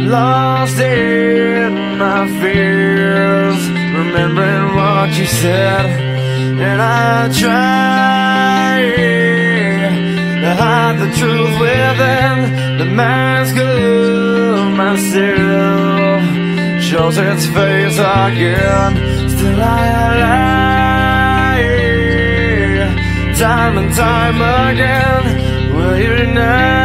lost in my fears, remembering what you said. And I try to hide the truth within the mask of myself. Shows its face again. Still I lie, time and time again. Will you now?